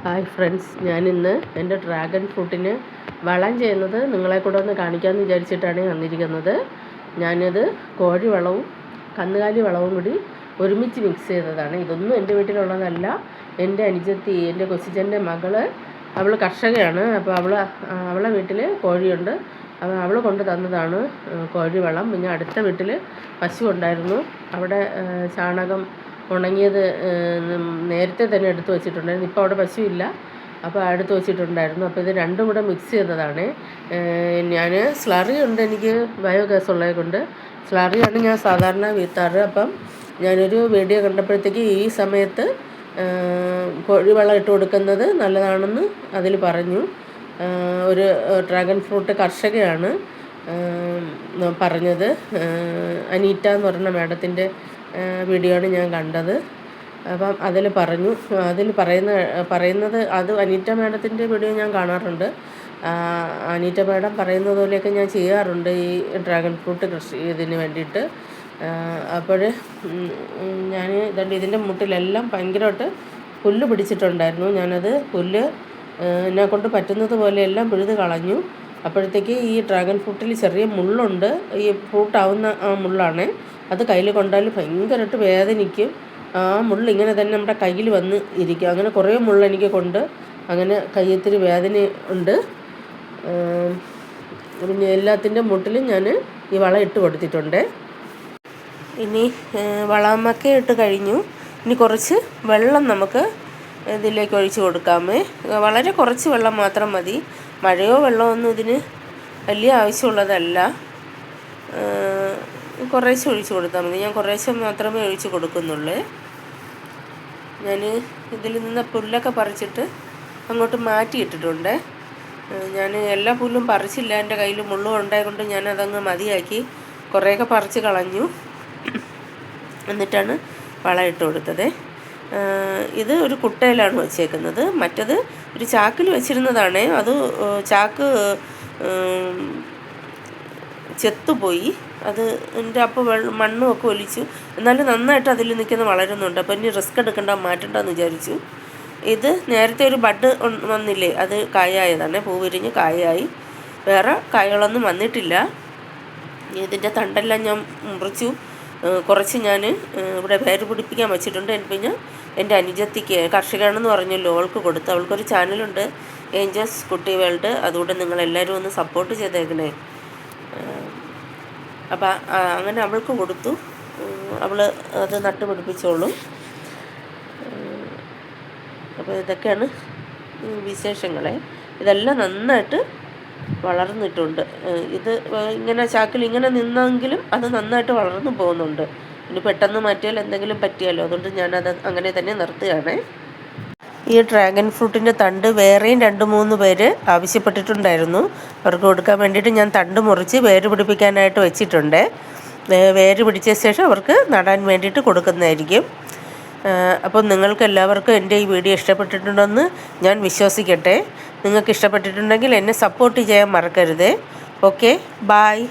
Hi friends, ഞാനിന്ന് എൻ്റെ dragon ഫ്രൂട്ടിന് വളം ചെയ്യുന്നത് നിങ്ങളെ കൂടെ ഒന്ന് കാണിക്കാമെന്ന് വിചാരിച്ചിട്ടാണ് വന്നിരിക്കുന്നത്. ഞാനിത് കോഴി വളവും കന്നുകാലി വളവും കൂടി ഒരുമിച്ച് മിക്സ് ചെയ്തതാണ്. ഇതൊന്നും എൻ്റെ വീട്ടിലുള്ളതല്ല. എൻ്റെ അനുജത്തി, എൻ്റെ കൊച്ചിച്ചൻ്റെ മകൾ, അവൾ കർഷകയാണ്. അപ്പോൾ അവളെ വീട്ടിൽ കോഴിയുണ്ട്. അപ്പോൾ അവൾ കൊണ്ട് തന്നതാണ് കോഴിവളം. പിന്നെ അടുത്ത വീട്ടിൽ പശു ഉണ്ടായിരുന്നു. അവിടെ ചാണകം ഉണങ്ങിയത് നേരത്തെ തന്നെ എടുത്തു വച്ചിട്ടുണ്ടായിരുന്നു. ഇപ്പോൾ അവിടെ പശുവില്ല, അപ്പോൾ എടുത്ത് വച്ചിട്ടുണ്ടായിരുന്നു. അപ്പോൾ ഇത് രണ്ടും കൂടെ മിക്സ് ചെയ്തതാണ്. ഞാൻ സ്ലറി ഉണ്ട്, എനിക്ക് ബയോഗ്യാസ് ഉള്ളത് കൊണ്ട് സ്ലറിയാണ് ഞാൻ സാധാരണ വീഴ്ത്താറ്. അപ്പം ഞാനൊരു വീഡിയോ കണ്ടപ്പോഴത്തേക്ക് ഈ സമയത്ത് കോഴിവളം ഇട്ട് കൊടുക്കുന്നത് നല്ലതാണെന്ന് അതിൽ പറഞ്ഞു. ഒരു ഡ്രാഗൺ ഫ്രൂട്ട് കർഷകയാണ് പറഞ്ഞത്. അനീറ്റ എന്ന് പറഞ്ഞ മാഡത്തിൻ്റെ വീഡിയോ ആണ് ഞാൻ കണ്ടത്. അപ്പം അതിൽ പറയുന്നത് അത് അനീറ്റ മാഡത്തിൻ്റെ വീഡിയോ ഞാൻ കാണാറുണ്ട്. അനീറ്റ മാഡം പറയുന്നത് പോലെയൊക്കെ ഞാൻ ചെയ്യാറുണ്ട് ഈ ഡ്രാഗൺ ഫ്രൂട്ട് കൃഷി ഇതിന് വേണ്ടിയിട്ട്. അപ്പോൾ ഞാൻ ഇതിൻ്റെ മുട്ടിലെല്ലാം ഭയങ്കരമായിട്ട് പുല്ല് പിടിച്ചിട്ടുണ്ടായിരുന്നു. ഞാനത് പുല്ല് എന്നെ കൊണ്ട് പറ്റുന്നത് പോലെയെല്ലാം പിഴുത് കളഞ്ഞു. അപ്പോഴത്തേക്ക് ഈ ഡ്രാഗൺ ഫ്രൂട്ടിൽ ചെറിയ മുള്ളുണ്ട്. ഈ ഫ്രൂട്ടാവുന്ന ആ മുള്ളാണ്. അത് കയ്യിൽ കൊണ്ടാൽ ഭയങ്കരമായിട്ട് വേദനിക്കും. ആ മുള്ള ഇങ്ങനെ തന്നെ നമ്മുടെ കയ്യിൽ വന്ന് ഇരിക്കും. അങ്ങനെ കുറേ മുള്ള എനിക്ക് കൊണ്ട് അങ്ങനെ കയ്യത്തിരി വേദന ഉണ്ട്. പിന്നെ എല്ലാത്തിൻ്റെ മുട്ടിലും ഞാൻ ഈ വളം ഇട്ട് കൊടുത്തിട്ടുണ്ട്. ഇനി വളമൊക്കെ ഇട്ട് കഴിഞ്ഞു. ഇനി കുറച്ച് വെള്ളം നമുക്ക് ഇതിലേക്ക് ഒഴിച്ച് കൊടുക്കാമേ. വളരെ കുറച്ച് വെള്ളം മാത്രം മതി. മഴയോ വെള്ളമൊന്നും ഇതിന് വലിയ ആവശ്യമുള്ളതല്ല. കുറേശ്ശെ ഒഴിച്ച് കൊടുത്താൽ മതി. ഞാൻ കുറേശ്ശെ മാത്രമേ ഒഴിച്ച് കൊടുക്കുന്നുള്ളൂ. ഞാൻ ഇതിൽ നിന്ന് പുല്ലൊക്കെ പറിച്ചിട്ട് അങ്ങോട്ട് മാറ്റിയിട്ടിട്ടുണ്ട്. ഞാൻ എല്ലാ പുല്ലും പറിച്ചില്ല. എൻ്റെ കയ്യിൽ മുള്ളും ഉണ്ടായതുകൊണ്ട് ഞാനതങ്ങ് മതിയാക്കി കുറേയൊക്കെ പറിച്ച് കളഞ്ഞു. എന്നിട്ടാണ് വളം ഇട്ട് കൊടുത്തത്. ഇത് ഒരു കുട്ടയിലാണ് വച്ചേക്കുന്നത്. മറ്റത് ഒരു ചാക്കിൽ വെച്ചിരുന്നതാണ്. അത് ചാക്ക് ചെത്തുപോയി. അത് എൻ്റെ അപ്പോൾ മണ്ണും ഒക്കെ ഒലിച്ചു. എന്നാലും നന്നായിട്ട് അതിൽ നിൽക്കുന്ന വളരുന്നുണ്ട്. അപ്പോൾ ഇനി റിസ്ക് എടുക്കണ്ട, മാറ്റണ്ടെന്ന് വിചാരിച്ചു. ഇത് നേരത്തെ ഒരു ബഡ് വന്നില്ലേ, അത് കായായതാണ്. പൂ വിരിഞ്ഞ് കായായി. വേറെ കായകളൊന്നും വന്നിട്ടില്ല. ഇതിൻ്റെ തണ്ടെല്ലാം ഞാൻ മുറിച്ചു. കുറച്ച് ഞാൻ ഇവിടെ വേര് പിടിപ്പിക്കാൻ വെച്ചിട്ടുണ്ട്. പിന്നെ എൻ്റെ അനുജത്തിക്ക് കർഷകയാണെന്ന് പറഞ്ഞല്ലോ, അവൾക്ക് കൊടുത്തു. അവൾക്കൊരു ചാനലുണ്ട്, ഏഞ്ചൽസ് കുട്ടി വേൾഡ്. അതുകൊണ്ട് നിങ്ങളെല്ലാവരും ഒന്ന് സപ്പോർട്ട് ചെയ്തേക്കണേ. അപ്പം അങ്ങനെ അവൾക്ക് കൊടുത്തു. അവൾ അത് നട്ടുപിടിപ്പിച്ചോളും. അപ്പോൾ ഇതൊക്കെയാണ് വിശേഷങ്ങളെ. ഇതെല്ലാം നന്നായിട്ട് വളർന്നിട്ടുണ്ട്. ഇത് ഇങ്ങനെ ചാക്കിൽ ഇങ്ങനെ നിന്നെങ്കിലും അത് നന്നായിട്ട് വളർന്നു പോകുന്നുണ്ട്. ഇനി പെട്ടെന്ന് മാറ്റിയാൽ എന്തെങ്കിലും പറ്റിയാലോ, അതുകൊണ്ട് ഞാനത് അങ്ങനെ തന്നെ നിർത്തുകയാണ്. ഈ ഡ്രാഗൺ ഫ്രൂട്ടിൻ്റെ തണ്ട് വേറെയും 2-3 പേര് ആവശ്യപ്പെട്ടിട്ടുണ്ടായിരുന്നു. അവർക്ക് കൊടുക്കാൻ വേണ്ടിയിട്ട് ഞാൻ തണ്ട് മുറിച്ച് വേര് പിടിപ്പിക്കാനായിട്ട് വെച്ചിട്ടുണ്ട്. വേര് പിടിച്ച ശേഷം അവർക്ക് നടാൻ വേണ്ടിയിട്ട് കൊടുക്കുന്നതായിരിക്കും. അപ്പോൾ നിങ്ങൾക്ക് എല്ലാവർക്കും എൻ്റെ ഈ വീഡിയോ ഇഷ്ടപ്പെട്ടിട്ടുണ്ടെന്ന് ഞാൻ വിശ്വസിക്കട്ടെ. നിങ്ങൾക്ക് ഇഷ്ടപ്പെട്ടിട്ടുണ്ടെങ്കിൽ എന്നെ സപ്പോർട്ട് ചെയ്യാൻ മറക്കരുത്. Okay, bye.